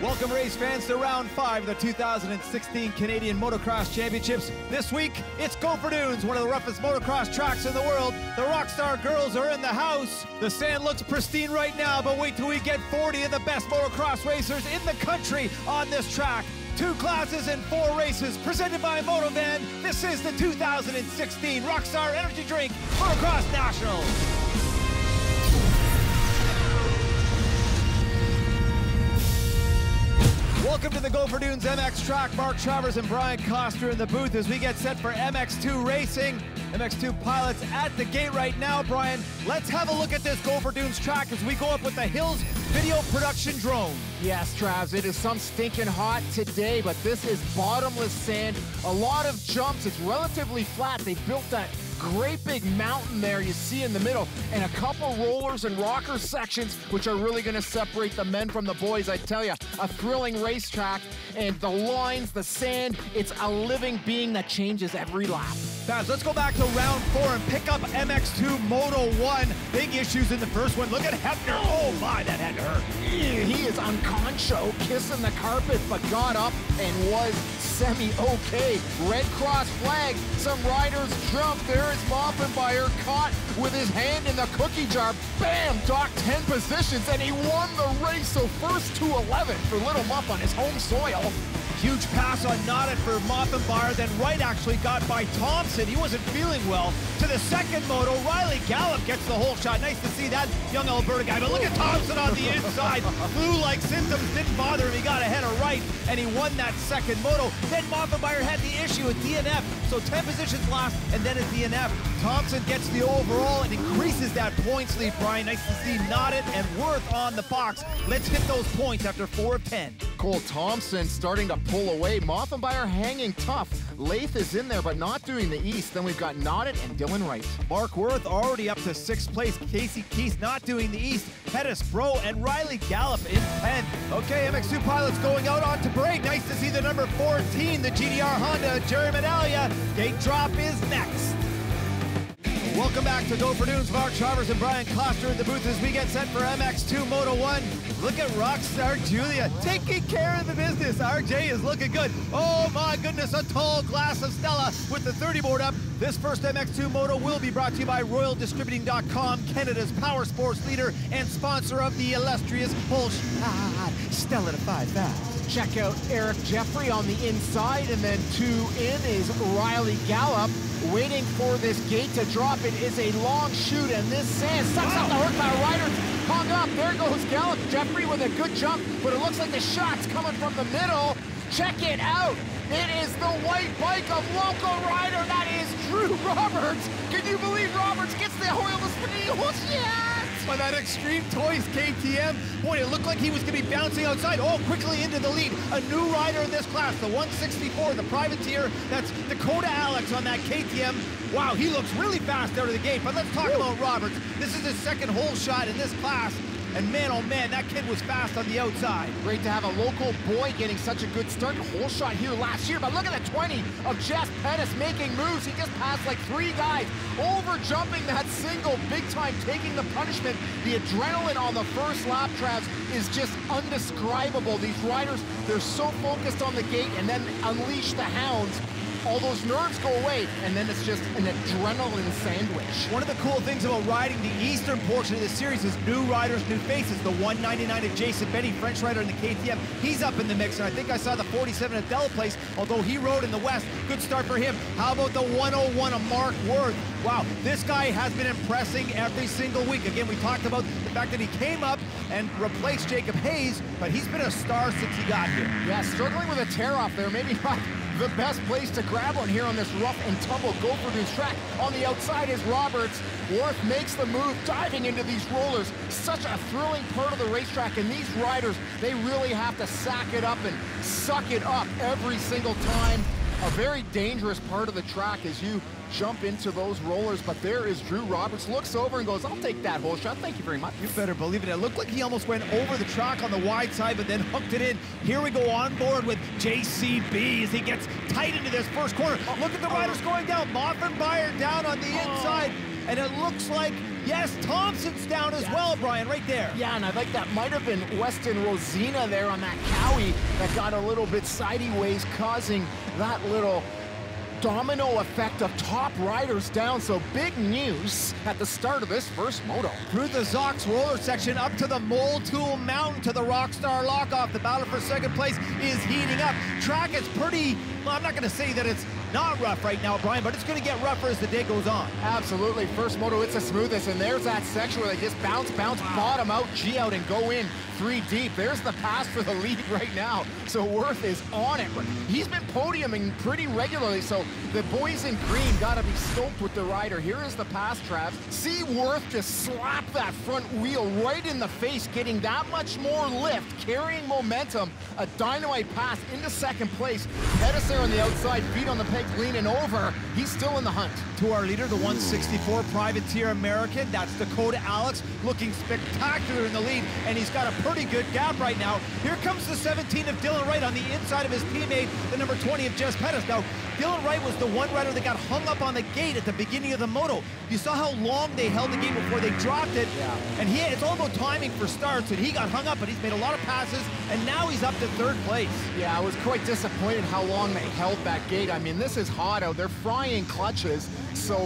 Welcome, race fans, to round 5 of the 2016 Canadian Motocross Championships. This week, it's Gopher Dunes, one of the roughest motocross tracks in the world. The Rockstar girls are in the house. The sand looks pristine right now, but wait till we get 40 of the best motocross racers in the country on this track. 2 classes and 4 races, presented by Motovan. This is the 2016 Rockstar Energy Drink Motocross Nationals. Welcome to the Gopher Dunes MX track. Mark Travers and Brian Coster in the booth as we get set for MX2 racing. MX2 pilots at the gate right now. Brian, let's have a look at this Gopher Dunes track as we go up with the Hills video production drone. Yes, Travs, it is some stinking hot today, but this is bottomless sand. A lot of jumps. It's relatively flat. They built that great big mountain there you see in the middle, and a couple rollers and rocker sections which are really going to separate the men from the boys. I tell you, a thrilling racetrack, and the lines, the sand, it's a living being that changes every lap. Guys, let's go back to round 4 and pick up MX2 Moto 1. Big issues in the first one. Look at Hefner. Oh my, that had to hurt. He is unconcho, kissing the carpet, but got up and was semi-okay. Red cross flag. Some riders jump. There is Maffenbeier caught with his hand in the cookie jar. Bam! Docked 10 positions, and he won the race. So first to 11 for Little Muff on his home soil. Huge pass on Knotted for Maffenbeier, then Wright actually got by Thompson. He wasn't feeling well. To the second moto, Riley Gallup gets the whole shot. Nice to see that young Alberta guy, but look at Thompson on the inside. Flu-like symptoms didn't bother him. He got ahead of Wright, and he won that second moto. Then Maffenbeier had the issue with DNF, so 10 positions last, and then a DNF. Thompson gets the overall and increases that points lead, Brian. Nice to see Knotted and Worth on the box. Let's hit those points after 4 of 10. Cole Thompson starting to pull away. Maffenbeier hanging tough. Lath is in there, but not doing the East. Then we've got Knotted and Dylan Wright. Mark Worth already up to 6th place. Casey Keith not doing the East. Pettis Bro and Riley Gallup in 10th. Okay, MX2 pilots going out onto break. Nice to see the number 14, the GDR Honda, Jerry Medaglia. Gate drop is next. Welcome back to Gopher Dunes. Mark Travers and Brian Coster in the booth as we get set for MX2 Moto 1. Look at Rockstar Julia taking care of the business. RJ is looking good. Oh my goodness, a tall glass of Stella with the 30 board up. This first MX2 Moto will be brought to you by RoyalDistributing.com, Canada's power sports leader and sponsor of the illustrious whole shot Stella to 5 fast. Check out Eric Jeffrey on the inside, and then 2 in is Riley Gallup, waiting for this gate to drop. It is a long shoot, and this sand sucks out the horsepower. Riders hung up. There goes Gallup. Jeffrey with a good jump, but it looks like the shot's coming from the middle. Check it out. It is the white bike of local rider. That is Drew Roberts. Can you believe Roberts gets the Hoyle Speed? Yes! By that Extreme Toys KTM. Boy, it looked like he was going to be bouncing outside. Oh, quickly into the lead. A new rider in this class, the 164, the privateer. That's Dakota Alex on that KTM. Wow, he looks really fast out of the gate. But let's talk about Roberts. This is his second hole shot in this class. And man, oh man, that kid was fast on the outside. Great to have a local boy getting such a good start. Whole shot here last year, but look at the 20 of Jess Pettis making moves. He just passed like 3 guys, over jumping that single big time, taking the punishment. The adrenaline on the first lap, Travs, is just undescribable. These riders, they're so focused on the gate and then unleash the hounds. All those nerves go away, and then it's just an adrenaline sandwich. One of the cool things about riding the eastern portion of the series is new riders, new faces. The 199 of Jason Benny, French rider in the KTM, he's up in the mix, and I think I saw the 47 at Della Place, although he rode in the West. Good start for him. How about the 101 of Mark Worth? Wow, this guy has been impressing every single week. Again, we talked about the fact that he came up and replaced Jacob Hayes, but he's been a star since he got here. Yeah, struggling with a tear-off there. Maybe not the best place to grab one here on this rough and tumble Gopher Dunes track. On the outside is Roberts. Worth makes the move, diving into these rollers. Such a thrilling part of the racetrack, and these riders, they really have to sack it up and suck it up every single time. A very dangerous part of the track as you jump into those rollers, but there is Drew Roberts, looks over and goes, I'll take that whole shot, thank you very much. You better believe it. It looked like he almost went over the track on the wide side, but then hooked it in. Here we go on board with JCB as he gets tight into this first corner. Look at the riders going down. Maffenbeier down on the inside. and it looks like, yes, Thompson's down as well, Brian, right there. Yeah, and I think that might have been Weston Rosina there on that Cowie that got a little bit sideways, causing that little domino effect of top riders down. So big news at the start of this first moto. Through the Zox roller section up to the Mole Tool Mountain to the Rockstar Lockoff. The battle for second place is heating up. Track is pretty, well, I'm not going to say that it's not rough right now, Brian, but it's going to get rougher as the day goes on. Absolutely. First moto, it's the smoothest, and there's that section where they just bounce, bottom out, G out, and go in 3 deep. There's the pass for the lead right now. So Worth is on it. He's been podiuming pretty regularly, so the boys in green got to be stoked with the rider. Here is the pass, Trav. See Worth just slap that front wheel right in the face, getting that much more lift, carrying momentum. A dynamite pass into second place. Pettis there on the outside, feet on the peg, leaning over. He's still in the hunt. To our leader, the 164 Privateer American, that's Dakota Alex, looking spectacular in the lead, and he's got a pretty good gap right now. Here comes the 17 of Dylan Wright on the inside of his teammate, the number 20 of Jess Pettis. Now, Dylan Wright was the one rider that got hung up on the gate at the beginning of the moto. You saw how long they held the gate before they dropped it, and it's all about timing for starts, and he got hung up, but he's made a lot of passes, and now he's up to third place. Yeah, I was quite disappointed how long they held that gate. I mean, this is hot out. They're frying clutches. So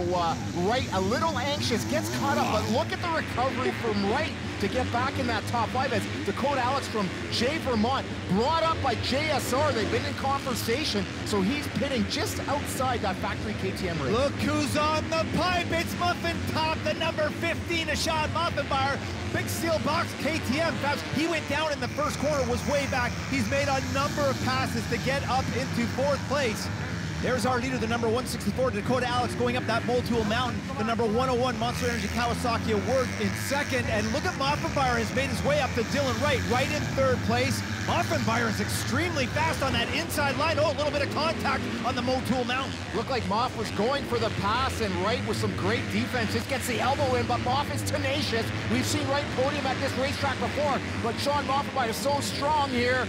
Wright, a little anxious, gets caught up, but look at the recovery from Wright to get back in that top 5 as Dakota Alex from J Vermont, brought up by JSR. They've been in conversation, so he's pitting just outside that factory KTM rig. Look who's on the pipe. It's Muffin Top, the number 15 of Sean Muffenbeier. Big steel box KTM. He went down in the first corner, was way back. He's made a number of passes to get up into 4th place. There's our leader, the number 164, Dakota Alex, going up that Mole Tool Mountain. The number 101, Monster Energy Kawasaki Award in 2nd. And look at Muffenbeier has made his way up to Dylan Wright, right in 3rd place. Muffenbeier is extremely fast on that inside line. Oh, a little bit of contact on the Mole Tool Mountain. Looked like Moff was going for the pass, and Wright with some great defense just gets the elbow in, but Moff is tenacious. We've seen Wright podium at this racetrack before, but Sean Muffenbeier is so strong here.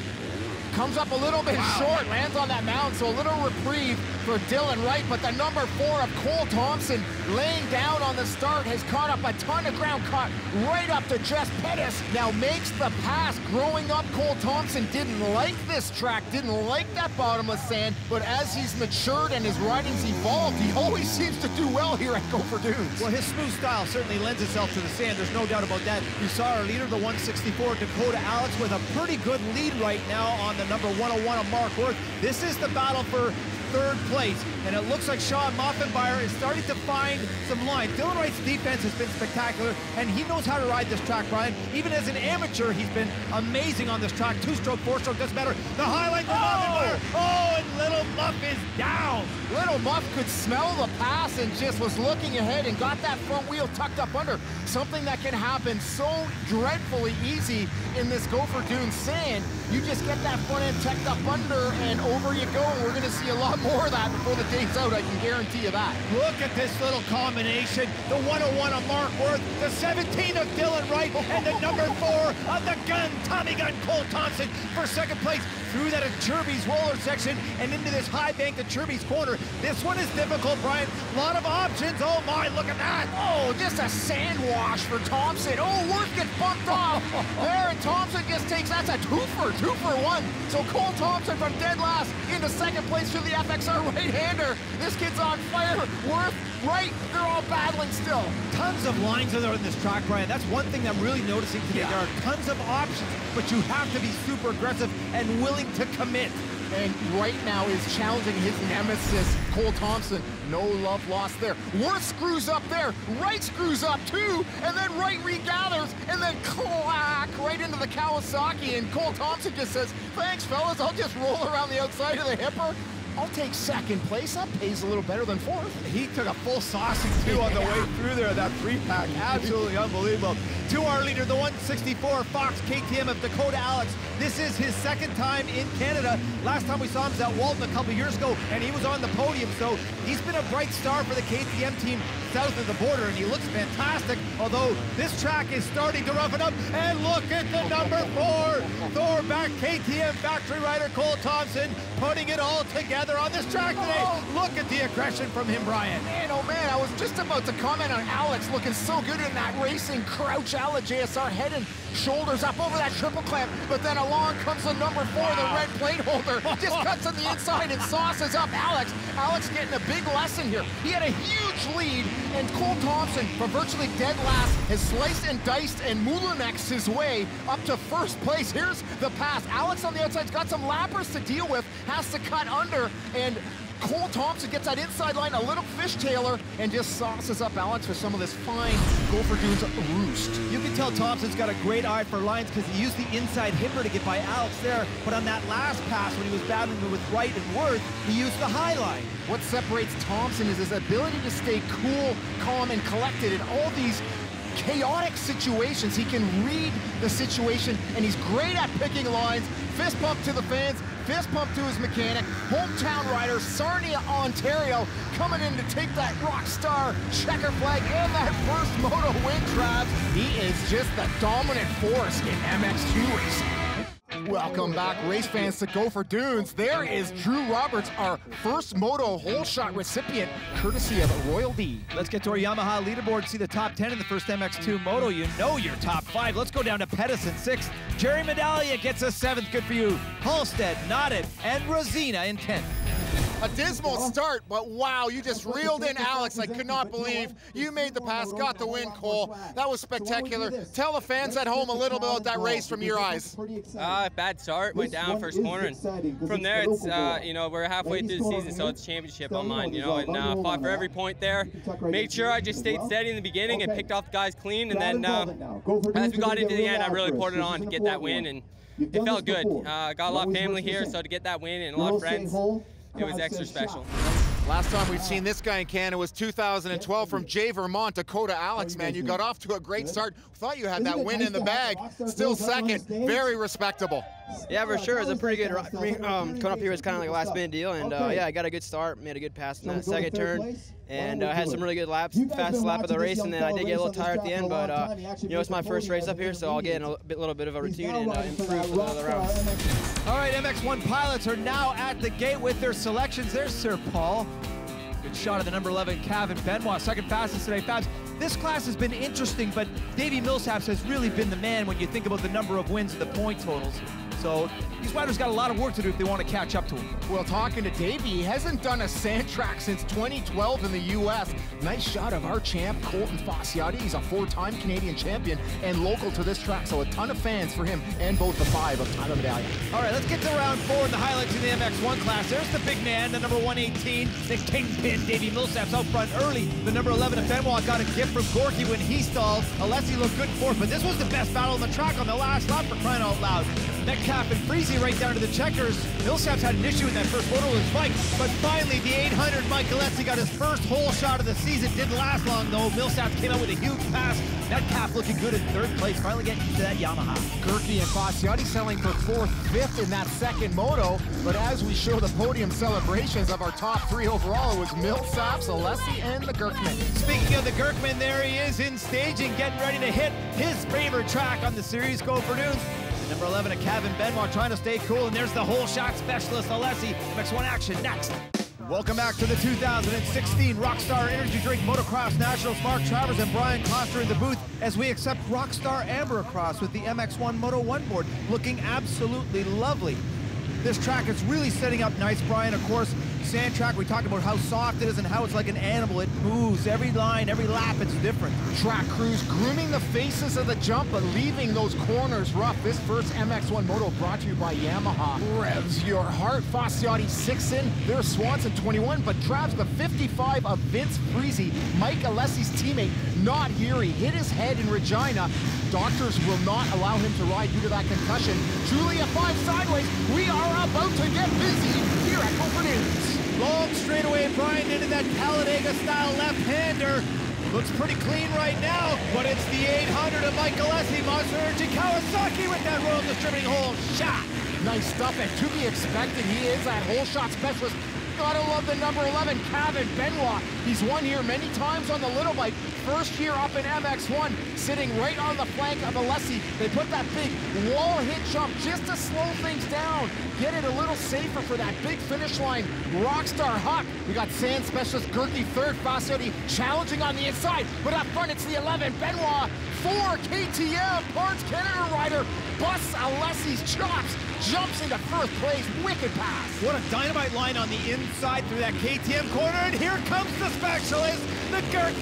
Comes up a little bit short, lands on that mound, so a little reprieve for Dylan Wright, but the number 4 of Cole Thompson laying down on the start has caught up a ton of ground, caught right up to Jess Pettis. Now makes the pass. Growing up, Cole Thompson didn't like this track, didn't like that bottomless sand, but as he's matured and his riding's evolved, he always seems to do well here at Gopher Dunes. Well, his smooth style certainly lends itself to the sand. There's no doubt about that. You saw our leader, the 164, Dakota Alex, with a pretty good lead right now on the number 101 of Mark Worth. This is the battle for 3rd place, and it looks like Sean Muffenbeier is starting to find some lines. Dylan Wright's defense has been spectacular, and he knows how to ride this track, Brian. Even as an amateur, he's been amazing on this track. 2-stroke, 4-stroke, doesn't matter. The highlight for Muffenbeier. Oh, and Little Muff is down. Little Muff could smell the pass and just was looking ahead and got that front wheel tucked up under. Something that can happen so dreadfully easy in this Gopher Dunes sand. You just get that front end tucked up under and over you go. We're going to see a lot more of that before the day's out, I can guarantee you that. Look at this little combination. The 101 of Mark Worth, the 17 of Dylan Wright, and the number 4 of the Tommy Gun, Cole Thompson for 2nd place. Through that Chirby's roller section and into this high bank at Chirby's corner. This one is difficult, Brian. A lot of options. Oh my, look at that. Oh, just a sand wash for Thompson. Oh, Worth gets bumped off. There, and Thompson just takes, that's a 2 for 1. So Cole Thompson from dead last into 2nd place to the FXR right-hander. This kid's on fire. Worth, Wright, they're all battling still. Tons of lines are there in this track, Brian. That's one thing I'm really noticing today. There are tons of options, but you have to be super aggressive and willing to commit. And right now is challenging his nemesis, Cole Thompson. No love lost there. Worth screws up there. Wright screws up too. And then Wright regathers and then clack right into the Kawasaki. And Cole Thompson just says, thanks, fellas. I'll just roll around the outside of the hipper. I'll take 2nd place. That pays a little better than 4th. He took a full sausage too on the way through there, that 3-pack. Absolutely unbelievable. To our leader, the 164 Fox KTM of Dakota Alex. This is his 2nd time in Canada. Last time we saw him was at Walton a couple years ago, and he was on the podium. So he's been a bright star for the KTM team south of the border, and he looks fantastic. Although this track is starting to roughen up. And look at the number 4 Thorback KTM factory rider Cole Thompson putting it all together. together on this track today. Look at the aggression from him, Brian. Man, oh man, I was just about to comment on Alex looking so good in that racing crouch ala JSR, head and shoulders up over that triple clamp, but then along comes the number 4, the red plate holder, just cuts on the inside and sauces up Alex. Alex getting a big lesson here. He had a huge lead, and Cole Thompson, from virtually dead last, has sliced and diced and Mulanexed his way up to first place. Here's the pass. Alex on the outside's got some lappers to deal with, has to cut under, and Cole Thompson gets that inside line, a little fishtailer, and just sauces up Alex for some of this fine Gopher Dunes roost. You can tell Thompson's got a great eye for lines because he used the inside hipper to get by Alex there, but on that last pass when he was battling with Wright and Worth, he used the high line. What separates Thompson is his ability to stay cool, calm, and collected in all these chaotic situations. He can read the situation, and he's great at picking lines. Fist pump to the fans, fist pump to his mechanic. Hometown rider, Sarnia, Ontario, coming in to take that Rockstar checker flag and that first moto win, Travis. He is just the dominant force in MX2 racing. Welcome back, race fans, to Gopher Dunes. There is Drew Roberts, our first moto hole shot recipient, courtesy of Royal D. Let's get to our Yamaha leaderboard, see the top 10 in the first MX2 moto. You know your top 5. Let's go down to Pettis in 6th. Jerry Medaglia gets a 7th. Good for you. Halstead, Noddet, and Rosina in 10th. A dismal start, but wow, you just reeled in Alex. I could not believe you made the pass, got the win, Cole. That was spectacular. Tell the fans at home a little bit about that race from your eyes. Bad start, went down first corner, and from there it's, you know, we're halfway through the season, so it's championship on mine, you know, and fought for every point there. Made sure I just stayed steady in the beginning and picked off the guys clean, and then as we got into the end, I really poured it on to get that win, and it felt good. Got a lot of family here, so to get that win and a lot of friends, it was extra special. Last time we've seen this guy in Canada was 2012 from J. Vermont, Dakota Alex, man. You got off to a great start. Thought you had that win in the bag. Still second. Very respectable. Yeah, for sure. It was a pretty good run for me. Coming up here was kind of like a last minute deal, and yeah, I got a good start, made a good pass in that second turn, and had some really good laps, fast lap of the race, and then I did get a little tired at the end, but you know, it's my first race up here, so I'll get in a little bit of a routine and improve for the other rounds. All right, MX1 pilots are now at the gate with their selections. There's Sir Paul. Good shot of the number 11, KAVEN Benoit, second fastest today. Fabs, this class has been interesting, but Davy MILLSAPS has really been the man when you think about the number of wins and the point totals. So these riders got a lot of work to do if they want to catch up to him. Well, talking to Davey, he hasn't done a sand track since 2012 in the U.S. Nice shot of our champ, Colton FACCIOTTI. He's a 4-time Canadian champion and local to this track, so a ton of fans for him and both the 5 of Tyler Medallion. All right, let's get to round 4 and the highlights in the MX1 class. There's the big man, the number 118, the kingpin, Davy MILLSAPS out front early. The number 11 of Benoit got a gift from GOERKE when he stalled. Alessi looked good fourth, but this was the best battle on the track on the last lap, for crying out loud. Metcalfe and Freezy right down to the checkers. MILLSAPS had an issue in that first moto with his bike, but finally the 800 Mike Alessi got his first hole shot of the season. Didn't last long though. MILLSAPS came out with a huge pass. Metcalfe looking good in third place, finally getting to that Yamaha. GOERKE and FACCIOTTI selling for 4th, 5th in that second moto, but as we show the podium celebrations of our top 3 overall, it was MILLSAPS, Alessi, and the GOERKEman. Speaking of the GOERKEman, there he is in staging, getting ready to hit his favorite track on the series, Gopher Dunes. Number 11 of KAVEN Benoit trying to stay cool, and there's the whole shot specialist, Alessi. MX1 action next. Welcome back to the 2016 Rockstar Energy Drink Motocross Nationals. Mark Travers and Brian Coster in the booth as we accept Rockstar Amber Across with the MX1 Moto 1 board, looking absolutely lovely. This track is really setting up nice, Brian. Of course, sand track, we talked about how soft it is and how it's like an animal. It moves every line, every lap, it's different. Track crews grooming the faces of the jump, but leaving those corners rough. This first MX1 Moto brought to you by Yamaha. Revs your heart. FACCIOTTI 6 in, there's Swanson 21, but Travs the 55 of Vince Freezy, Mike Alessi's teammate, not here. He hit his head in Regina. Doctors will not allow him to ride due to that concussion. Julia 5 sideways. We are about to get busy here at Gopher Dunes. Long straightaway, Brian into that Talladega-style left-hander. Looks pretty clean right now, but it's the 800 of Mike Alessi, Monster Energy Kawasaki with that Royal Distributing hole shot. Nice stuff, and to be expected, he is that hole shot specialist. gotta love the number 11, KAVEN BENOIT. He's won here many times on the little bike. First year up in MX1, sitting right on the flank of Alessi. They put that big wall hit jump just to slow things down, get it a little safer for that big finish line. Rockstar Huck. We got sand specialist GOERKE third, FACCIOTTI challenging on the inside, but up front it's the 11, BENOIT. 4 KTM, Parts Canada rider, busts Alessi's chops, jumps into first place, wicked pass. What a dynamite line on the inside through that KTM corner, and here comes the specialist, the GOERKE,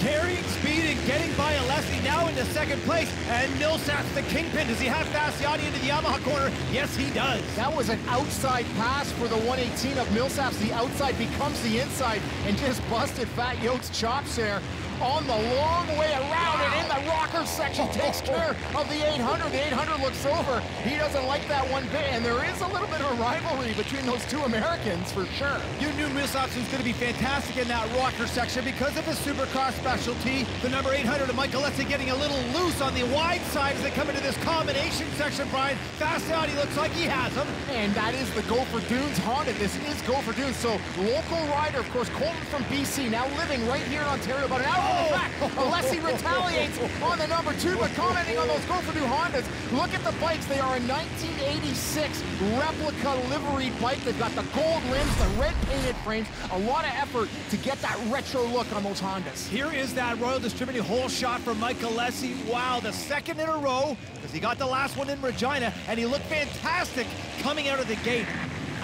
carrying speed and getting by Alessi, now into second place, and MILLSAPS the kingpin. Does he have FACCIOTTI into the Yamaha corner? Yes, he does. That was an outside pass for the 118 of MILLSAPS. The outside becomes the inside, and just busted Fat Yoke's chops there. On the long way around and in the rocker section, takes care of the 800. The 800 looks over. He doesn't like that one bit, and there is a little bit of a rivalry between those two Americans for sure. You knew MILLSAPS was going to be fantastic in that rocker section because of his Supercross specialty. The number 800 of Mike Alessi getting a little loose on the wide side as they come into this combination section, Brian. FACCIOTTI looks like he has him. And that is the Gopher Dunes Honda. This is Gopher Dunes. So local rider, of course, Courtland from BC, now living right here in Ontario, about an hour from the track. Alessi retaliates on the number 2, but commenting on those Gopher Dunes Hondas, look at the bikes. They are a 1986 replica liveried bike. They've got the gold limbs, the red painted frames, a lot of effort to get that retro look on those Hondas. Here is that Royal Distributing hole shot from Mike Alessi. Wow, the second in a row, because he got the last one in Regina, and he looked fantastic coming out of the gate.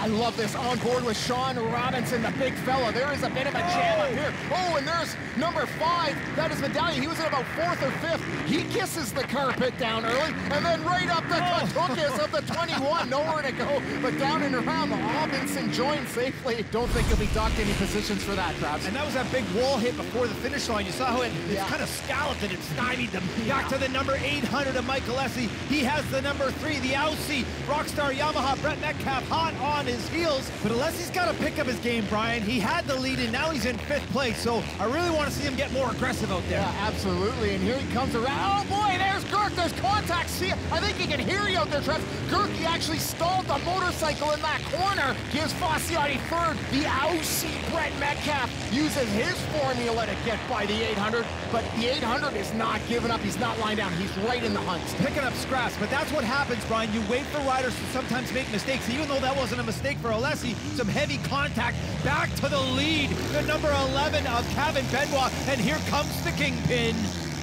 I love this on board with Sean Robinson, the big fella. There is a bit of a jam up here. Oh, and there's number 5. That is Medallion. He was in about 4th or 5th. He kisses the carpet down early, and then right up the Katukas of the 21. Nowhere to go, but down and around the Robinson joint safely. Don't think he'll be docked any positions for that, Travis. And that was that big wall hit before the finish line. You saw how it kind of scalloped and it stymied them. Back to the number 800 of Mike Alessi. He has the number 3, the Aussie Rockstar Yamaha, Brett Metcalfe, hot on his heels, but Alessi's got to pick up his game, Brian. He had the lead, and now he's in 5th place, so I really want to see him get more aggressive out there. Yeah, absolutely, and here he comes around. Oh boy, there's GOERKE, there's contact. See, I think he can hear you out there, Trev. GOERKE actually stalled the motorcycle in that corner. Gives FACCIOTTI 3rd. The Aussie Brett Metcalfe uses his formula to get by the 800, but the 800 is not giving up. He's not lying down. He's right in the hunt. Picking up scraps, but that's what happens, Brian. You wait for riders to sometimes make mistakes, even though that wasn't a mistake for Alessi. Some heavy contact. Back to the lead. The number 11 of KAVEN BENOIT, and here comes the kingpin.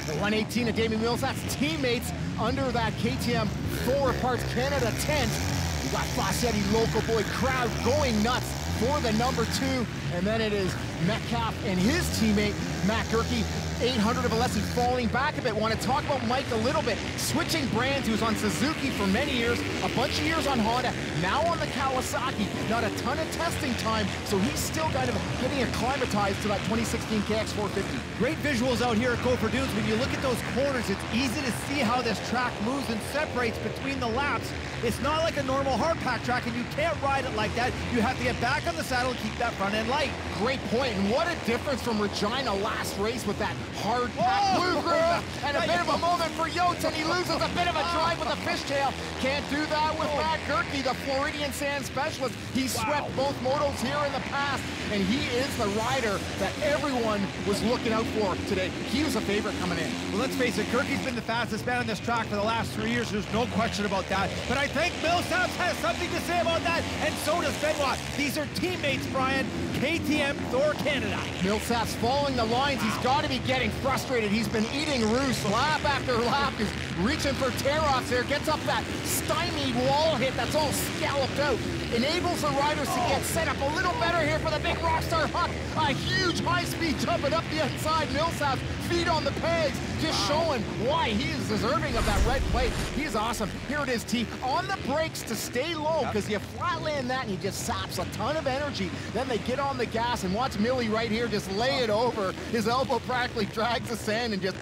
The 118 of Damien MILLSAPS teammates under that KTM 4 Parts Canada tent. You got FACCIOTTI, local boy crowd going nuts for the number 2, and then it is Metcalfe and his teammate Matt GOERKE. 800 of Alessi falling back a bit. Want to talk about Mike a little bit. Switching brands. He was on Suzuki for many years, a bunch of years on Honda, now on the Kawasaki. Not a ton of testing time, so he's still kind of getting acclimatized to that 2016 KX 450. Great visuals out here at Gopher Dunes. When you look at those corners, it's easy to see how this track moves and separates between the laps. It's not like a normal hard pack track, and you can't ride it like that. You have to get back on the saddle and keep that front end light. Great point, and what a difference from Regina last race with that hard pack blue groove, and a bit of a moment for Yotes, and he loses a bit of a drive with a fishtail. Can't do that with Matt GOERKE, the Floridian sand specialist. He swept both motos here in the past, and he is the rider that everyone was looking out for today. He was a favorite coming in. Well, let's face it, GOERKE's been the fastest man on this track for the last 3 years. There's no question about that. But I think MILLSAPS has something to say about that, and so does BENOIT. These are teammates, Brian. KTM Thor Canada. MILLSAPS following the lines. He's got to be getting frustrated. He's been eating roost lap after lap. He's reaching for tear-offs there. Gets up that stymied wall hit that's all scalloped out. Enables the riders to get set up a little better here for the big Rockstar Huck. A huge high-speed jumping up the inside. MILLSAPS feet on the pegs, just showing why he is deserving of that red plate. He's awesome. Here it is, T. On the brakes to stay low, because you flat land that and he just saps a ton of energy. Then they get on the gas, and watch Millie right here just lay it over. His elbow practically drags the sand and just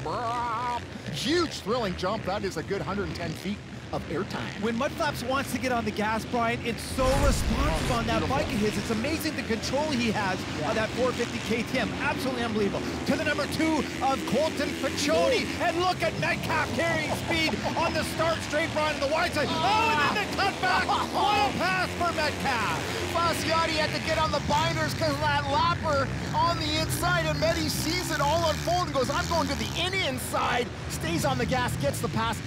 huge thrilling jump. That is a good 110 feet of airtime. When Mudflaps wants to get on the gas, Brian, it's so responsive on that bike of his. It's amazing the control he has on that 450 KTM. Absolutely unbelievable. To the number 2 of Colton FACCIOTTI. And look at Metcalfe carrying speed on the start straight, Brian, on the wide side. Oh, and then the cutback. Wild pass for Metcalfe. FACCIOTTI had to get on the binders because of that lapper on the inside, and Medi sees it all unfold and goes, I'm going to the inside, stays on the gas, gets the pass.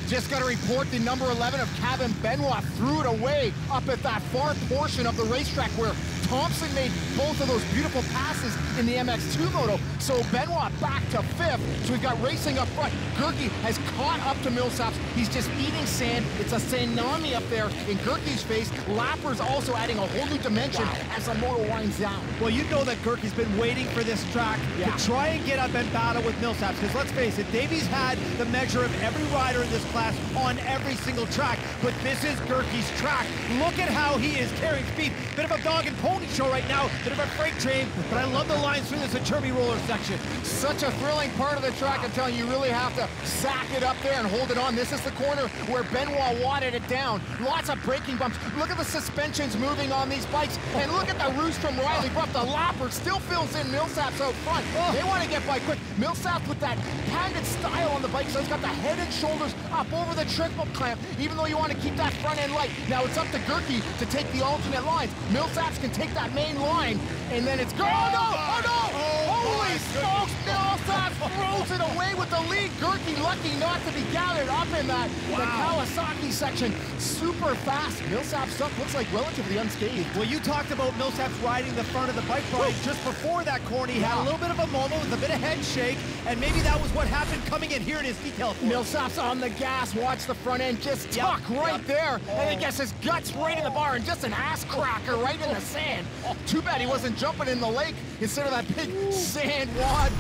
Just got to report the number 11 of KAVEN, BENOIT, threw it away up at that far portion of the racetrack where Thompson made both of those beautiful passes in the MX2 moto. So BENOIT back to 5th. So we've got racing up front. GOERKE has caught up to MILLSAPS. He's just eating sand. It's a tsunami up there in GOERKE's face. Lapper's also adding a whole new dimension as the moto winds down. Well, you know that GOERKE's been waiting for this track to try and get up and battle with MILLSAPS, because let's face it, Davi's had the measure of every rider in this class on every single track, but this is GOERKE's track. Look at how he is carrying speed. Bit of a dog and pony show right now, bit of a freight train, but I love the lines through this Turby roller section. Such a thrilling part of the track. I'm telling you, you really have to sack it up there and hold it on. This is the corner where BENOIT wadded it down. Lots of braking bumps. Look at the suspensions moving on these bikes, and look at the roost from Riley, but the lapper still fills in MILLSAPS out front. They want to get by quick. MILLSAPS with that padded style on the bike, so he's got the head and shoulders up over the triple clamp, even though you want to keep that front end light. Now it's up to GOERKE to take the alternate lines. MILLSAPS can take that main line, and then it's go. Oh no! Oh no! Holy smokes! MILLSAPS throws it away with the lead. GOERKE lucky not to be gathered up in that the Kawasaki section. Super fast. MILLSAPS stuff looks like relatively unscathed. Well, you talked about MILLSAPS riding the front of the bike, Brian. Just before that corner, he had a little bit of a moment with a bit of head shake, and maybe that was what happened coming in here in his detail. MILLSAPS on the gas. Watch the front end just tuck right there, and he gets his guts right in the bar, and just an ass cracker right in the sand. Too bad he wasn't jumping in the lake instead of that big sand wad.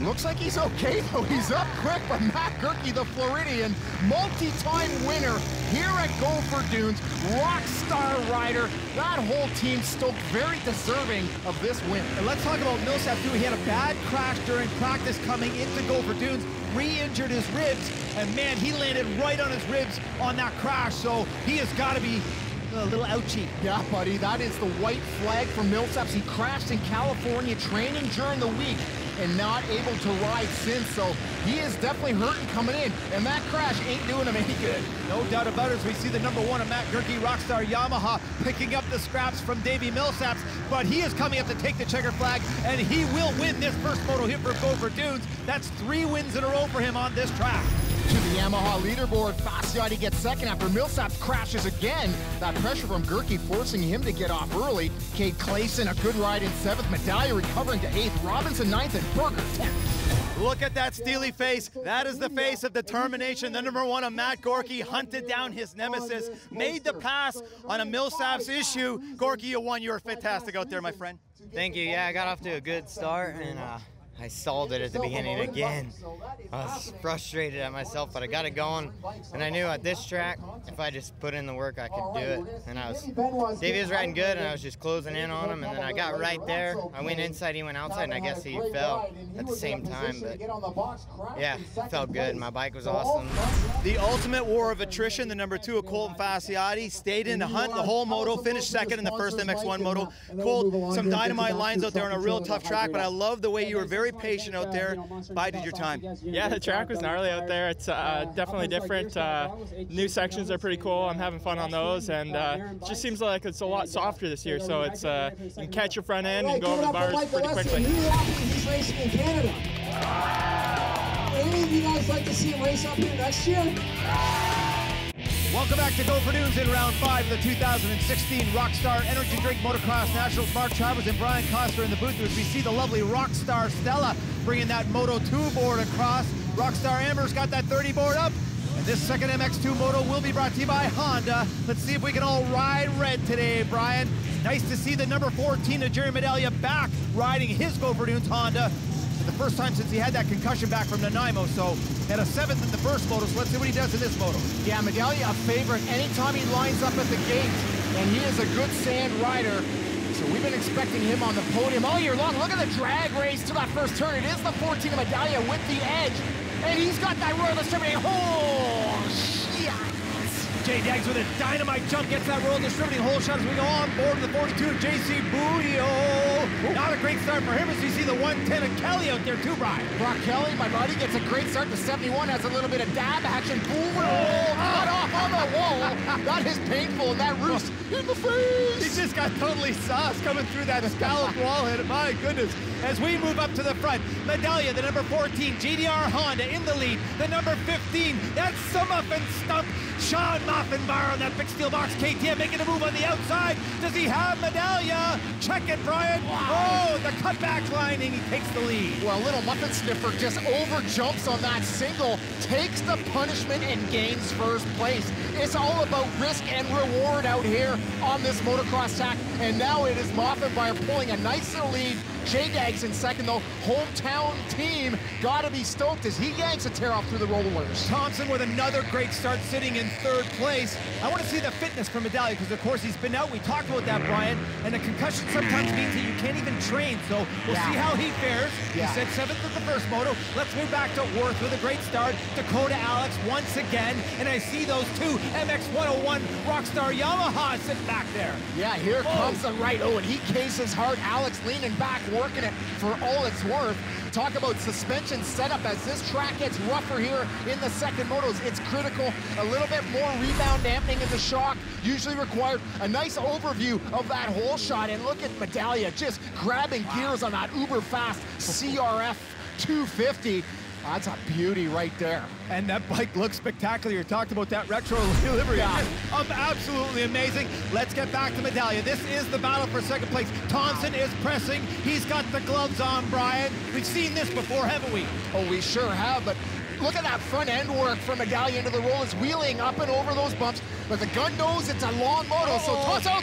Looks like he's okay, though. He's up quick, but Matt GOERKE, the Floridian, multi-time winner here at Gopher Dunes, Rockstar rider. That whole team stoked, very deserving of this win. And let's talk about MILLSAPS, too. He had a bad crash during practice coming into Gopher Dunes, re-injured his ribs, and man, he landed right on his ribs on that crash, so he has got to be a little ouchy. Yeah, buddy, that is the white flag for MILLSAPS. He crashed in California training during the week and not able to ride since, so he is definitely hurting coming in, and that crash ain't doing him any good. No doubt about it, as we see the number 1 of Matt GOERKE, Rockstar Yamaha, picking up the scraps from Davy MILLSAPS, but he is coming up to take the checker flag, and he will win this first moto here for Gopher Dunes. That's 3 wins in a row for him on this track. To the Yamaha leaderboard, FACCIOTTI gets second after MILLSAPS crashes again. That pressure from GOERKE forcing him to get off early. Cade Clayson, a good ride in 7th. Medallia recovering to 8th. Robinson 9th, and Berger 10th. Look at that steely face. That is the face of determination. The number 1 of Matt GOERKE hunted down his nemesis, made the pass on a MILLSAPS issue. GOERKE, you won. You were fantastic out there, my friend. Thank you. Yeah, I got off to a good start, and I stalled it at the beginning again. I was frustrated at myself, but I got it going, and I knew at this track, if I just put in the work, I could do it. And Davey was riding good, and I was just closing in on him, and then I got right there. I went inside, he went outside, and I guess he fell at the same time, but yeah, it felt good. My bike was awesome. The ultimate war of attrition, the number 2 of Colton FACCIOTTI, stayed in the hunt the whole moto, finished second in the first MX1 moto. Colt, some dynamite lines out there on a real tough track, but I love the way you were very patient out there, bided your time. Yeah, the track was gnarly out there. It's definitely different. New sections are pretty cool. I'm having fun on those, and it just seems like it's a lot softer this year, so it's you can catch your front end and go over the bars pretty quickly. He's racing in Canada. Any of you guys like to see him race up here next year? Welcome back to Gopher Dunes in round 5 of the 2016 Rockstar Energy Drink Motocross Nationals. Mark Travers and Brian Coster in the booth as we see the lovely Rockstar Stella bringing that Moto 2 board across. Rockstar Amber's got that 30 board up. And this second MX2 Moto will be brought to you by Honda. Let's see if we can all ride red today, Brian. Nice to see the number 14 of Jerry Medallia back riding his Gopher Dunes Honda. For the first time since he had that concussion back from Nanaimo, so had a 7th in the first moto, so let's see what he does in this moto. Yeah, Medallia a favorite anytime he lines up at the gate, and he is a good sand rider, so we've been expecting him on the podium all year long. Look at the drag race to that first turn. It is the 14 of Medallia with the edge, and he's got that royal distributing. Oh, shit! Jay Daggs with a dynamite jump, gets that roll, distributing whole shot as we go on board to the 42, JC Boudio. Not a great start for him as you see the 110 of Kelly out there too, Brian. Brock Kelly, my buddy, gets a great start to 71, has a little bit of dab action. Boom, cut off on the wall. That is painful, and that roost in the face. He just got totally sauced coming through that scallop wall hit. My goodness. As we move up to the front, Medallia, the number 14, GDR Honda in the lead. The number 15, that's some muffin stump. SHAWN Maffenbeier on that big steel box. KTM making a move on the outside. Does he have Medallia? Check it, Brian. Wow. Oh, the cutback line, and he takes the lead. Well, little muffin sniffer just over jumps on that single, takes the punishment and gains first place. It's all about risk and reward out here on this motocross track, and now it is Maffenbeier pulling a nice little lead. Jay Daggs in second, though. Hometown team gotta be stoked as he yanks a tear off through the rollers. Thompson with another great start, sitting in third place. I want to see the fitness from Medallia because, of course, he's been out. We talked about that, Brian. And a concussion sometimes means that you can't even train. So we'll see how he fares. He said 7th at the first moto. Let's move back to Worth with a great start. Dakota Alex once again. And I see those two MX-101 Rockstar Yamaha sitting back there. Yeah, here comes the right. Oh, and he cases hard. Alex leaning back, working it for all it's worth. Talk about suspension setup as this track gets rougher here in the second motos. It's critical. A little bit more rebound dampening in the shock usually required. A nice overview of that whole shot, and look at Medallia just grabbing gears on that uber fast CRF 250. That's a beauty right there. And that bike looks spectacular. You talked about that retro livery. Absolutely amazing. Let's get back to Medallia. This is the battle for second place. Thompson is pressing. He's got the gloves on, Brian. We've seen this before, haven't we? Oh, we sure have, but look at that front end work from Medallia into the rollers, wheeling up and over those bumps. But the gun knows it's a long moto, so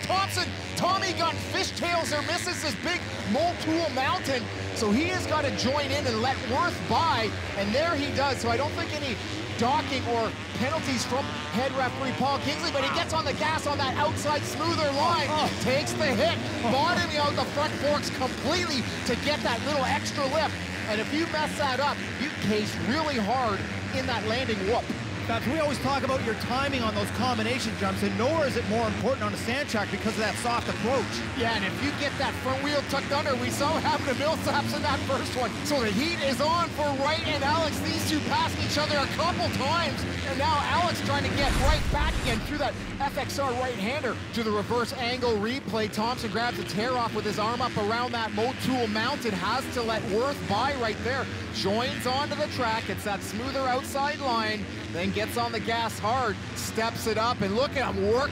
Thompson, Tommy gun fishtails or misses this big Motul mountain. So he has got to join in and let Worth by, and there he does. So I don't think any docking or penalties from head referee Paul Kingsley, but he gets on the gas on that outside smoother line, takes the hit, bottoming out the front forks completely to get that little extra lift. And if you mess that up, you case really hard in that landing whoop. We always talk about your timing on those combination jumps, and nowhere is it more important on a sand track because of that soft approach. Yeah, and if you get that front wheel tucked under, we saw what happened to MILLSAPS in that first one. So the heat is on for Wright and Alex. These two passed each other a couple times, and now Alex trying to get right back again through that FXR right-hander to the reverse angle replay. Thompson grabs a tear off with his arm up around that Motul mounted, has to let Worth by right there. Joins onto the track, it's that smoother outside line, then gets on the gas hard, steps it up, and look at him work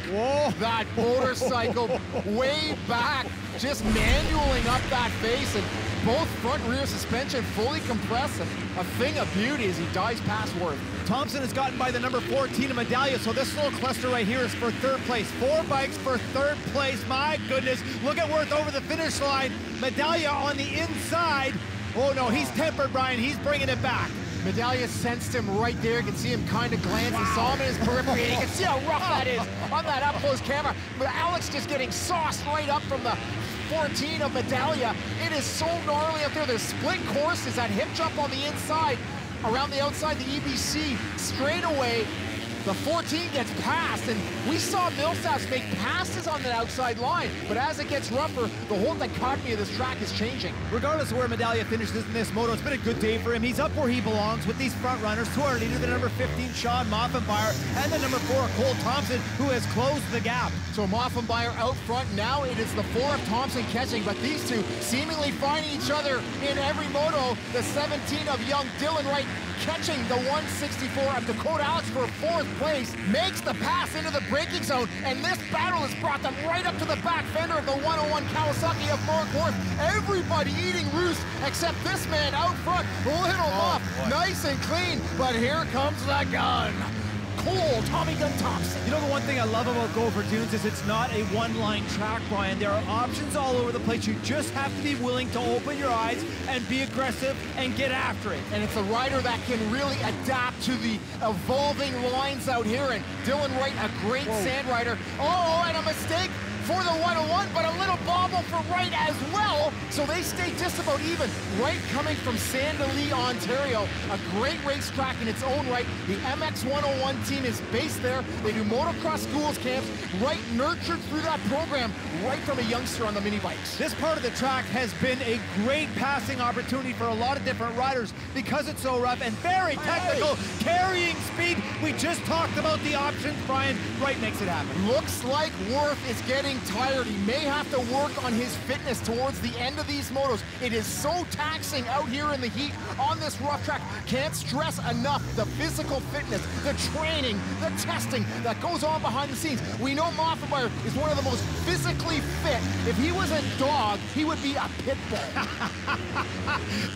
that motorcycle way back, just manualing up that face, and both front rear suspension fully compressed, a thing of beauty as he dives past Worth. Thompson has gotten by the number 14 of Medallia, so this little cluster right here is for third place. 4 bikes for third place. My goodness, look at Worth over the finish line. Medallia on the inside. Oh no, he's tempered, Brian. He's bringing it back. Medallia sensed him right there. You can see him kind of glance. He saw him in his periphery, and you can see how rough that is on that up-close camera. But Alex just getting sauced right up from the 14 of Medallia. It is so gnarly up there. There's split courses, that hip jump on the inside, around the outside, the EBC, straight away. The 14 gets passed, and we saw MILLSAPS make passes on the outside line, but as it gets rougher, the whole dichotomy of this track is changing. Regardless of where Medallia finishes in this moto, it's been a good day for him. He's up where he belongs with these front runners. To our leader, the number 15, SHAWN Maffenbeier, and the number 4, Cole Thompson, who has closed the gap. So Maffenbeier out front. Now it is the 4 of Thompson catching, but these two seemingly finding each other in every moto. The 17 of young Dylan Wright catching the 164 of Dakota Alex for 4th place, makes the pass into the braking zone, and this battle has brought them right up to the back fender of the 101 Kawasaki of Mark Worth. Everybody eating roost except this man out front. Little off, nice and clean, but here comes the gun. Cole, Tommy Gun Thompson. You know, the one thing I love about Gopher Dunes is it's not a one-line track, Brian. There are options all over the place. You just have to be willing to open your eyes and be aggressive and get after it. And it's a rider that can really adapt to the evolving lines out here. And Dylan Wright, a great sand rider. Oh, and a mistake for the 101, but a little bobble for Wright as well. So they stay just about even. Wright coming from Sandalye, Ontario, a great racetrack in its own right. The MX 101 team is based there. They do motocross schools camps. Wright nurtured through that program right from a youngster on the mini bikes. This part of the track has been a great passing opportunity for a lot of different riders because it's so rough and very technical, carrying speed. We just talked about the options, Brian. Wright makes it happen. Looks like Worth is getting tired. He may have to work on his fitness towards the end of these motos. It is so taxing out here in the heat on this rough track. Can't stress enough the physical fitness, the training, the testing that goes on behind the scenes. We know Maffenbeier is one of the most physically fit. If he was a dog, he would be a pit bull.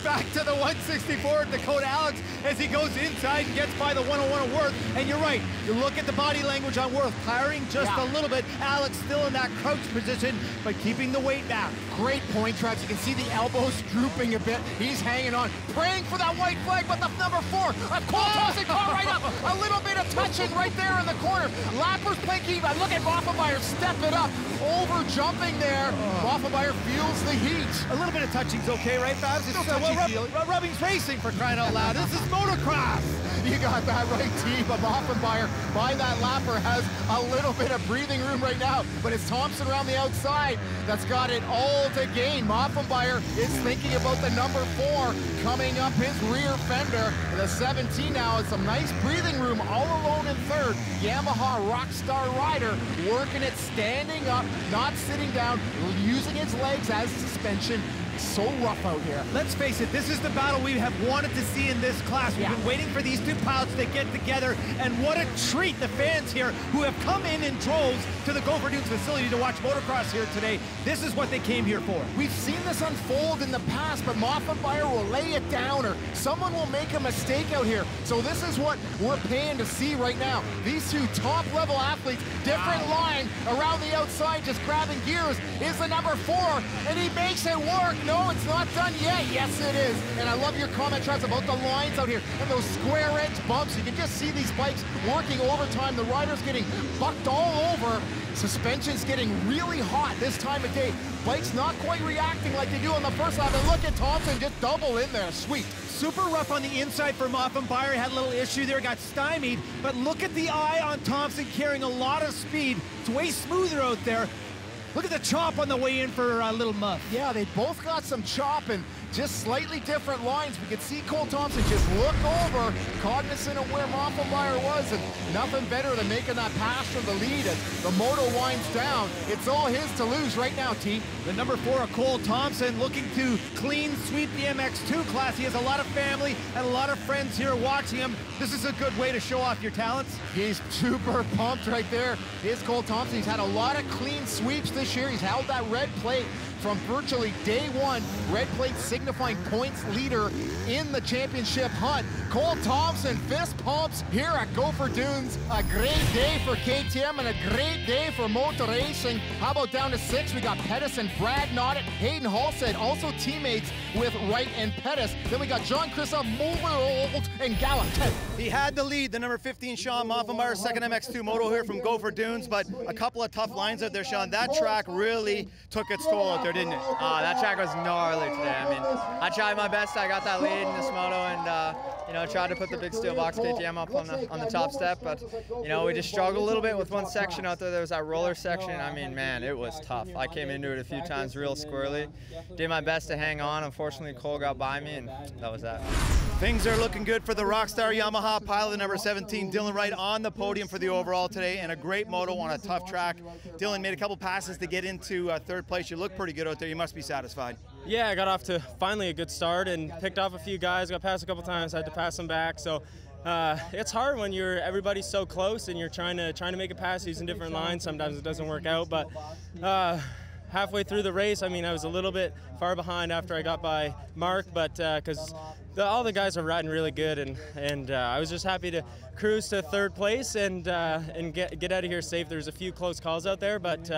Back to the 164 Dakota Alex as he goes inside and gets by the 101 of Worth. And you're right, you look at the body language on Worth, tiring just a little bit. Alex still in that crouch position, but keeping the weight back. Great point, Travis. You can see the elbows drooping a bit. He's hanging on, praying for that white flag, but the number 4, Coulton caught right up. A little bit of touching right there in the corner. Lappers playing. Look at Maffenbeier step it up, over jumping there. Maffenbeier feels the heat. A little bit of touching's okay, right, Babs? It's rubbing's racing, for crying out loud. This is motocross. You got that right, team. But Maffenbeier, by that lapper, has a little bit of breathing room right now. But it's Thompson around the outside that's got it all to gain. Maffenbeier is thinking about the number 4 coming up his rear fender. The 17 now has some nice breathing room all alone in third. Yamaha Rockstar rider working it, standing up, not sitting down, using his legs as suspension. So rough out here. Let's face it, this is the battle we have wanted to see in this class. We've been waiting for these two pilots to get together, and what a treat the fans here who have come in droves to the Gopher Dunes facility to watch motocross here today. This is what they came here for. We've seen this unfold in the past, but Maffenbeier will lay it down, or someone will make a mistake out here. So this is what we're paying to see right now. These two top-level athletes, different line around the outside, just grabbing gears, is the number 4, and he makes it work. No, it's not done yet. Yes, it is. And I love your comment, Travis, about the lines out here and those square edge bumps. You can just see these bikes working overtime. The riders getting bucked all over. Suspension's getting really hot this time of day. Bikes not quite reacting like they do on the first lap. And look at Thompson just double in there. Sweet. Super rough on the inside for Maffenbeier. Had a little issue there, got stymied. But look at the eye on Thompson carrying a lot of speed. It's way smoother out there. Look at the chop on the way in for Little Muff. Yeah, they both got some chop and just slightly different lines. We could see Cole Thompson just look over, cognizant of where Maffenbeier was, and nothing better than making that pass from the lead as the moto winds down. It's all his to lose right now, T. The number 4, Cole Thompson, looking to clean sweep the MX2 class. He has a lot of family and a lot of friends here watching him. This is a good way to show off your talents. He's super pumped right there. Here's Cole Thompson. He's had a lot of clean sweeps this year. He's held that red plate from virtually day 1. Red plate signifying points leader in the championship hunt. Cole Thompson fist pumps here at Gopher Dunes. A great day for KTM and a great day for motor racing. How about down to 6? We got Pettis and Brad Noddet, Hayden Halstead, also teammates with Wright and Pettis. Then we got John Chrissa, Mulverold, and Gallup. He had the lead, the number 15, Sean Maffenbeier, second MX2 moto here from Gopher Dunes, but a couple of tough lines out there, Sean. That track really took its toll out there, didn't it? That track was gnarly today. I mean, I tried my best. I got that lead in this moto, and you know, tried to put the big steel box KTM up on the top step, but you know, we just struggled a little bit with one section out there. There was that roller section. I mean, man, it was tough. I came into it a few times real squirrely. Did my best to hang on. Unfortunately, Cole got by me, and that was that. Things are looking good for the Rockstar Yamaha pilot, number 17, Dylan Wright, on the podium for the overall today, and a great moto on a tough track. Dylan made a couple passes to get into third place. You look pretty good out there. You must be satisfied. Yeah, I got off to finally a good start and picked off a few guys. Got past a couple times, had to pass them back. So it's hard when everybody's so close and you're trying to make a pass using different lines. Sometimes it doesn't work out, but halfway through the race, I mean, I was a little bit far behind after I got by Mark, but because all the guys are riding really good, and I was just happy to cruise to 3rd place and get out of here safe. There's a few close calls out there, but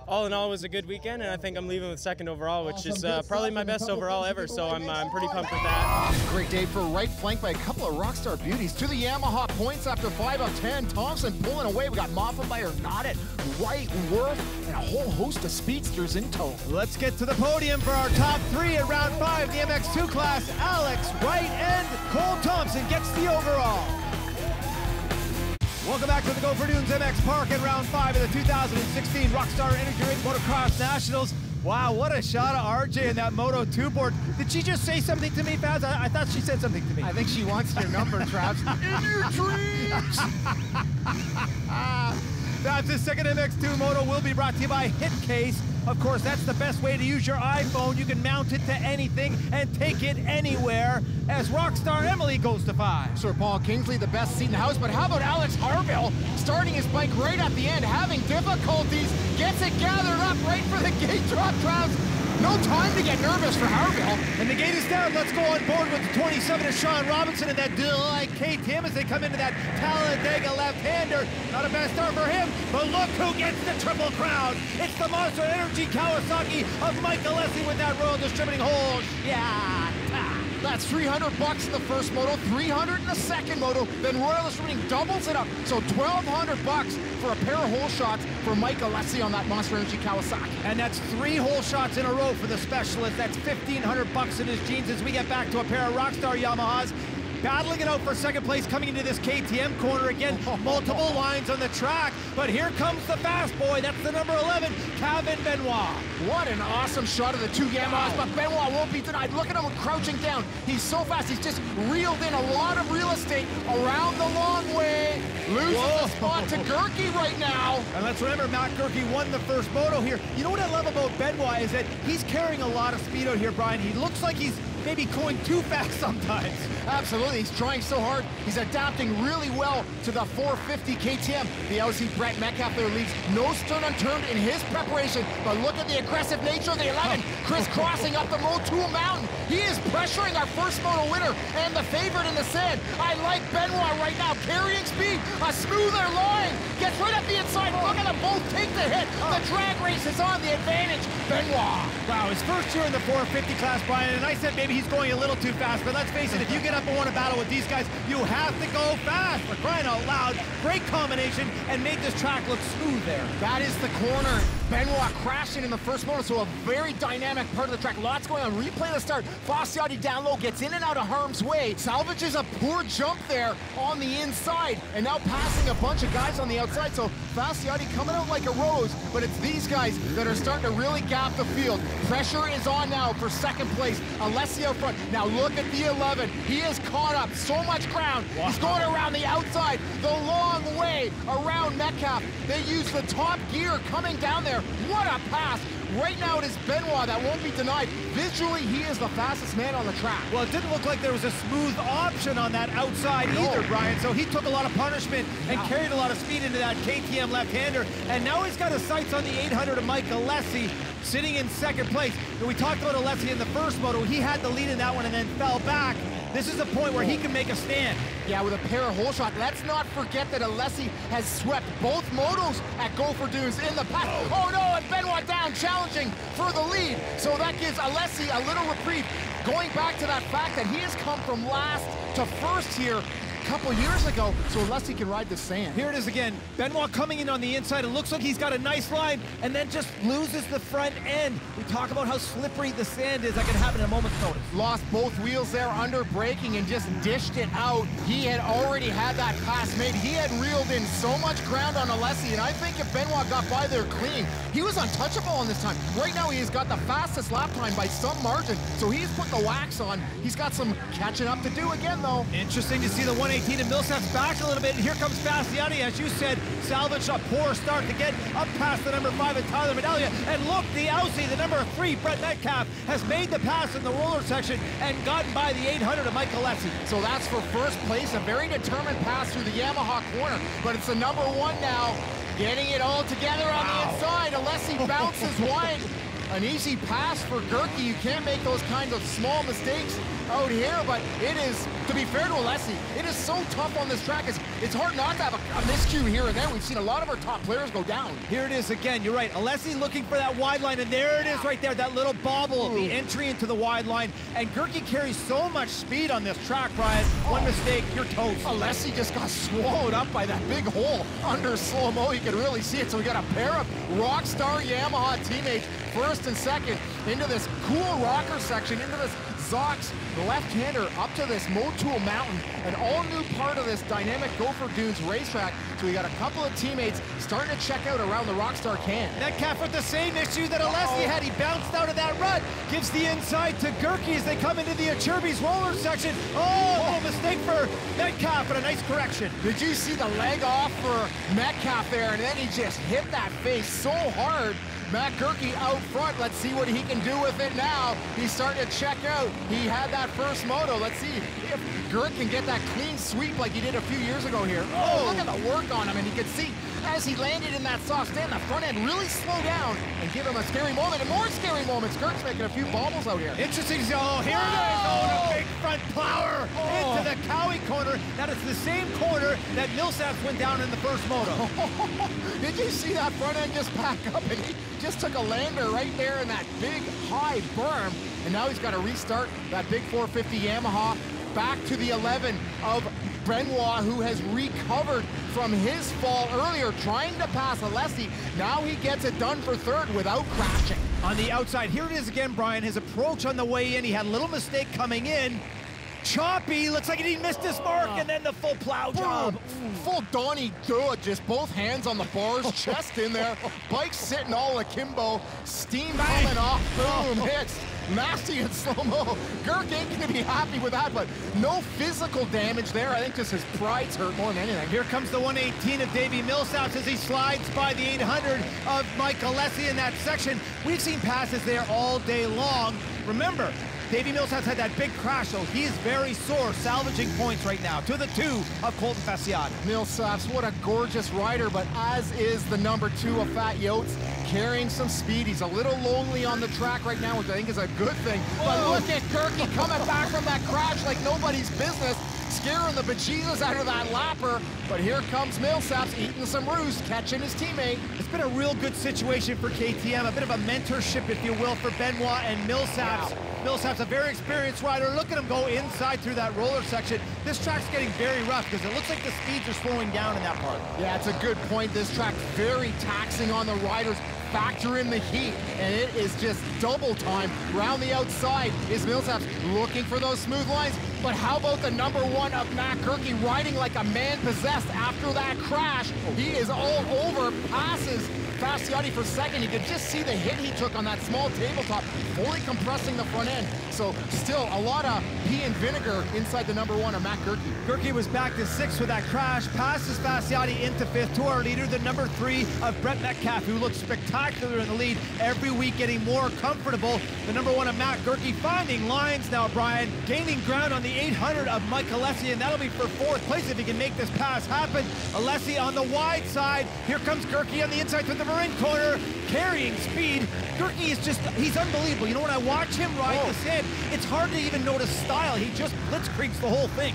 all in all, it was a good weekend, and I think I'm leaving with 2nd overall, which is probably my best overall ever. So I'm pretty pumped with that. Great day for Wright, flanked by a couple of Rockstar beauties. To the Yamaha points after 5 of 10. Thompson pulling away. We got MAFFENBEIER, got it. Wright, Worth, and a whole host of speedsters in tow. Let's get to the podium for our top 3 at round 5, the MX2 class. Alex, Wright, and Cole Thompson gets the overall. Welcome back to the Gopher Dunes MX Park at round 5 of the 2016 Rockstar Energy Drink Motocross Nationals. Wow, what a shot of RJ in that Moto 2 board. Did she just say something to me, Faz? I thought she said something to me. I think she wants your number, Travis. In your dreams! That's the 2nd MX2 Moto will be brought to you by Hitcase. Of course, that's the best way to use your iPhone. You can mount it to anything and take it anywhere. As Rockstar Emily goes to 5. Sir Paul Kingsley, the best seat in the house, but how about Alex Harville starting his bike right at the end, having difficulties, gets it gathered up right for the gate drop, Travis. No time to get nervous for Harville. And the gate is down. Let's go on board with the 27 of Sean Robinson and that KTM as they come into that Talladega left-hander. Not a bad start for him, but look who gets the triple crown. It's the Monster Energy Kawasaki of Mike Alessi with that Royal Distributing hole. Yeah. That's $300 in the first moto, $300 in the second moto, then Royal Distributing doubles it up. So $1,200 for a pair of hole shots for Mike Alessi on that Monster Energy Kawasaki. And that's 3 hole shots in a row for the specialist. That's $1,500 in his jeans as we get back to a pair of Rockstar Yamahas. Battling it out for 2nd place coming into this KTM corner. Again, multiple lines on the track, but here comes the fast boy. That's the number 11, KAVEN Benoit. What an awesome shot of the 2 Yamahas, but Benoit won't be denied. Look at him crouching down. He's so fast. He's just reeled in a lot of real estate around the long way. Loses the spot to GOERKE right now. And let's remember, Matt GOERKE won the first moto here. You know what I love about Benoit is that he's carrying a lot of speed out here, Brian. He looks like he's maybe going too fast sometimes. Absolutely, he's trying so hard. He's adapting really well to the 450 KTM. The LC Brett Metcalfe there leaves no stone unturned in his preparation, but look at the aggressive nature of the 11, crisscrossing up the Motul Mountain. He is pressuring our first moto winner and the favorite in the sand. I like Benoit right now, carrying speed, a smoother line, gets right up the inside. Look at them both take the hit. The drag race is on, the advantage, Benoit. Wow, his first year in the 450 class, Brian, and I said maybe he's going a little too fast, but let's face it, if you get up and want to battle with these guys, you have to go fast. For crying out loud, great combination and made this track look smooth there. That is the corner. Benoit crashing in the first moto, so a very dynamic part of the track. Lots going on. Replay the start. FACCIOTTI down low, gets in and out of harm's way. Salvages a poor jump there on the inside, and now passing a bunch of guys on the outside. So FACCIOTTI coming out like a rose, but it's these guys that are starting to really gap the field. Pressure is on now for 2nd place. Alessi out front. Now look at the 11. He is caught up. So much ground. Wow. He's going around the outside, the long way around Metcalfe. They use the top gear coming down there. What a pass. Right now it is Benoit that won't be denied. Visually, he is the fastest man on the track. Well, it didn't look like there was a smooth option on that outside either, Brian. So he took a lot of punishment and carried a lot of speed into that KTM left-hander. And now he's got his sights on the 800 of Mike Alessi, sitting in 2nd place. And we talked about Alessi in the first moto. He had the lead in that one and then fell back. This is a point where he can make a stand. Yeah, with a pair of hole shots. Let's not forget that Alessi has swept both motos at Gopher Dunes in the past. Oh no, and Benoit down, challenging for the lead. So that gives Alessi a little reprieve. Going back to that fact that he has come from last to first here a couple years ago, so Alessi can ride the sand. Here it is again. Benoit coming in on the inside. It looks like he's got a nice line and then just loses the front end. We talk about how slippery the sand is. That can happen in a moment's notice. Lost both wheels there under braking and just dished it out. He had already had that pass made. He had reeled in so much ground on Alessi, and I think if Benoit got by there clean, he was untouchable on this time. Right now he has got the fastest lap time by some margin, so he's put the wax on. He's got some catching up to do again, though. Interesting to see the 118 and MILLSAPS back a little bit, and here comes FACCIOTTI, as you said, salvaged a poor start to get up past the number 5 of Tyler Medaglia, and look, the Aussie, the number 3, Brett Metcalfe, has made the pass in the roller section and gotten by the 800 of Mike Alessi. So that's for first place, a very determined pass through the Yamaha corner, but it's the number 1 now, getting it all together on the inside. Alessi bounces wide. an easy pass for GOERKE. You can't make those kinds of small mistakes out here, but it is, to be fair to Alessi, it is so tough on this track. It's hard not to have a miscue here and there. We've seen a lot of our top players go down. Here it is again, you're right. Alessi looking for that wide line, and there it is right there, that little bobble, the entry into the wide line. And GOERKE carries so much speed on this track, Brian. One mistake, you're toast. Alessi just got swallowed up by that big hole under slow-mo. You can really see it. So we got a pair of Rockstar Yamaha teammates, first and second, into this cool rocker section, into this Zox left-hander up to this Motul Mountain, an all-new part of this dynamic Gopher Dunes racetrack. So we got a couple of teammates starting to check out around the Rockstar can. Metcalfe with the same issue that Alessi had. He bounced out of that rut, gives the inside to GOERKE as they come into the Achirby's roller section. Oh, little mistake for Metcalfe, but a nice correction. Did you see the leg off for Metcalfe there? And then he just hit that face so hard. Matt GOERKE out front. Let's see what he can do with it now. He's starting to check out. He had that first moto. Let's see if GOERKE can get that clean sweep like he did a few years ago here. Oh, look at the work on him. And you can see as he landed in that soft stand, the front end really slow down and give him a scary moment. And more scary moments. GOERKE's making a few bobbles out here. Interesting. Oh, here it is. Oh, a big front plower into the Cowie corner. That is the same corner that MILLSAPS went down in the first moto. Did you see that front end just back up? And he just took a lander right there in that big high berm. And now he's got to restart that big 450 Yamaha back to the 11 of Benoit, who has recovered from his fall earlier, trying to pass Alessi. Now he gets it done for third without crashing. On the outside, here it is again, Brian. His approach on the way in, he had a little mistake coming in. Choppy, looks like he missed his mark, and then the full plow job. Full Donnie good, just both hands on the bars, chest in there, bike sitting all akimbo, steam coming off, boom, hits. Nasty and slow-mo. GOERKE ain't gonna be happy with that, but no physical damage there. I think just his pride's hurt more than anything. Here comes the 118 of DAVI MILLSAPS as he slides by the 800 of Mike Alessi in that section. We've seen passes there all day long. Remember, DAVI MILLSAPS had that big crash, so he is very sore, salvaging points right now to the 2 of Colton FACCIOTTI. MILLSAPS, what a gorgeous rider, but as is the number 2 of Fat Yotes, carrying some speed. He's a little lonely on the track right now, which I think is a good thing. But look at GOERKE coming back from that crash like nobody's business, scaring the bejesus out of that lapper. But here comes MILLSAPS eating some roost, catching his teammate. It's been a real good situation for KTM, a bit of a mentorship, if you will, for Benoit and MILLSAPS. Wow. MILLSAPS, a very experienced rider. Look at him go inside through that roller section. This track's getting very rough because it looks like the speeds are slowing down in that part. Yeah, it's a good point. This track very taxing on the riders. Factor in the heat, and it is just double time. Round the outside is MILLSAPS looking for those smooth lines, but how about the number 1 of Matt GOERKE riding like a man possessed after that crash? He is all over, passes FACCIOTTI for second. You could just see the hit he took on that small tabletop, fully compressing the front end. So still a lot of pea and vinegar inside the number 1 of Matt GOERKE. GOERKE was back to 6th with that crash, passes FACCIOTTI into 5th to our leader, the number 3 of Brett Metcalfe, who looks spectacular in the lead every week, getting more comfortable. The number 1 of Matt GOERKE finding lines now, Brian, gaining ground on the 800 of Mike Alessi, and that'll be for 4th place if he can make this pass happen. Alessi on the wide side. Here comes GOERKE on the inside to the Marin corner, carrying speed. GOERKE is just, he's unbelievable. You know, when I watch him ride the sand, it's hard to even notice style. He just blitzkriegs the whole thing.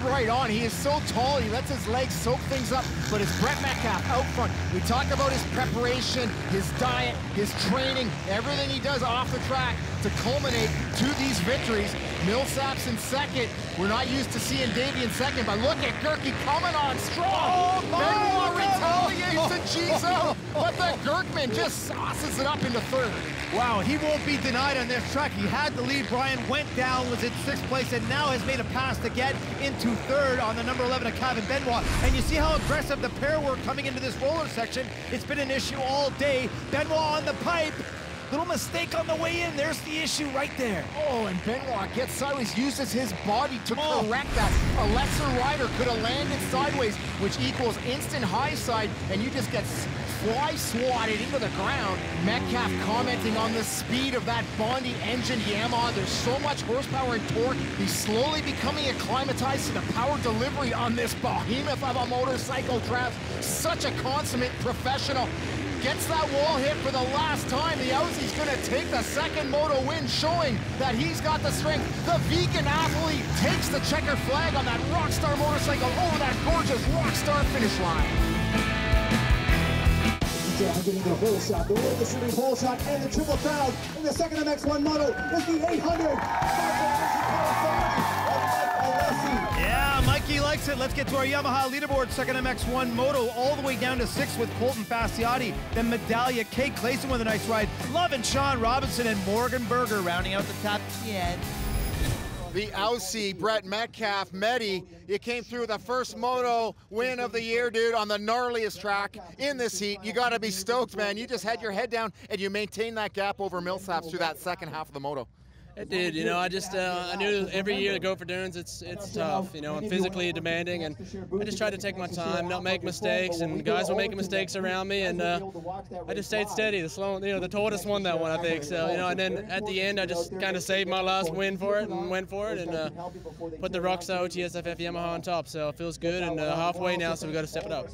Right on. He is so tall. He lets his legs soak things up, but it's Brett Metcalfe out front. We talk about his preparation, his diet, his training, everything he does off the track to culminate to these victories. MILLSAPS in second. We're not used to seeing DAVI in second, but look at GOERKE coming on strong. Benoit retaliates and G's out, but the GOERKEman just sauces it up into 3rd. Wow, he won't be denied on this track. He had the lead. Brian went down, was in 6th place, and now has made a pass to get into 3rd on the number 11 of KAVEN Benoit. And you see how aggressive the pair were coming into this roller section. It's been an issue all day. Benoit on the pipe. Little mistake on the way in. There's the issue right there. Oh, and Benoit gets sideways, uses his body to correct that. A lesser rider could have landed sideways, which equals instant high side, and you just get fly swatted into the ground. Metcalfe commenting on the speed of that Bondi engine Yamaha. There's so much horsepower and torque. He's slowly becoming acclimatized to the power delivery on this behemoth of a motorcycle, Trav. Such a consummate professional. gets that wall hit for the last time. The Aussie's gonna take the second moto win, showing that he's got the strength. The vegan athlete takes the checker flag on that Rockstar motorcycle over that gorgeous Rockstar finish line. Getting the whole shot, the win, the shooting pole shot, and the triple crown in the second MX1 moto is the 800. Yeah, Mikey likes it. Let's get to our Yamaha leaderboard. Second MX1 moto all the way down to 6 with Colton FACCIOTTI. Then Medallia, Kate Clayson with a nice ride. Love and Sean Robinson and Morgan Berger rounding out the top 10. The Aussie, Brett Metcalfe, Medi, you came through the first moto win of the year, dude, on the gnarliest track in this heat. You got to be stoked, man. You just had your head down and you maintained that gap over MILLSAPS through that second half of the moto. It did, you know, I knew every year the Gopher Dunes, it's tough, you know, and physically demanding, and I just tried to take my time, not make mistakes, and guys were making mistakes around me, and I just stayed steady. The tortoise won that one, I think, so, you know, and then at the end, I just kind of saved my last win for it, and went for it, and put the Rockstar OTSFF Yamaha on top, so it feels good, and halfway now, so we got to step it up.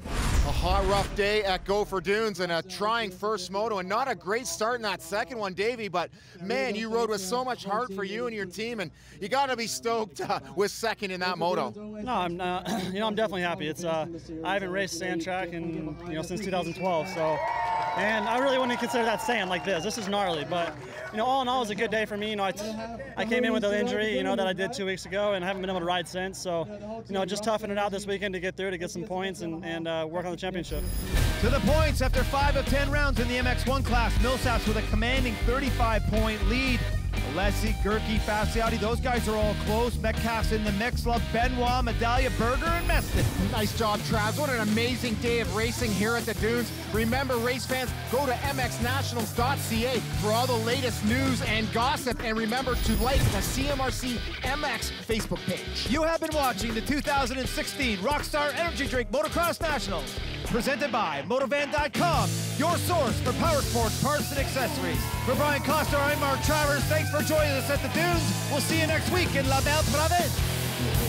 A hot, rough day at Gopher Dunes and a trying first moto, and not a great start in that second one, Davey, but man, you rode with so much heart for you and your team, and you got to be stoked with second in that moto. No, I'm you know, I'm definitely happy. It's I haven't raced sand track in since 2012, so, and I really wouldn't consider that sand like this. This is gnarly, but you know, all in all, it was a good day for me. You know, I came in with an injury, you know, that I did 2 weeks ago, and I haven't been able to ride since. So, you know, just toughing it out this weekend to get through, to get some points, and work on the championship. To the points after 5 of 10 rounds in the MX1 class, MILLSAPS with a commanding 35-point lead. Alessi, GOERKE, FACCIOTTI, those guys are all close. Metcalfe's in the mix. Love Benoit, Medallia, Berger, and Meston. Nice job, Travis. What an amazing day of racing here at the Dunes. Remember, race fans, go to mxnationals.ca for all the latest news and gossip. And remember to like the CMRC MX Facebook page. You have been watching the 2016 Rockstar Energy Drink Motocross Nationals, presented by Motovan.com, your source for power sports parts and accessories. For Brian Costa, I'm Mark Travers. Thanks for joining us at the Dunes. We'll see you next week in La Belle Province.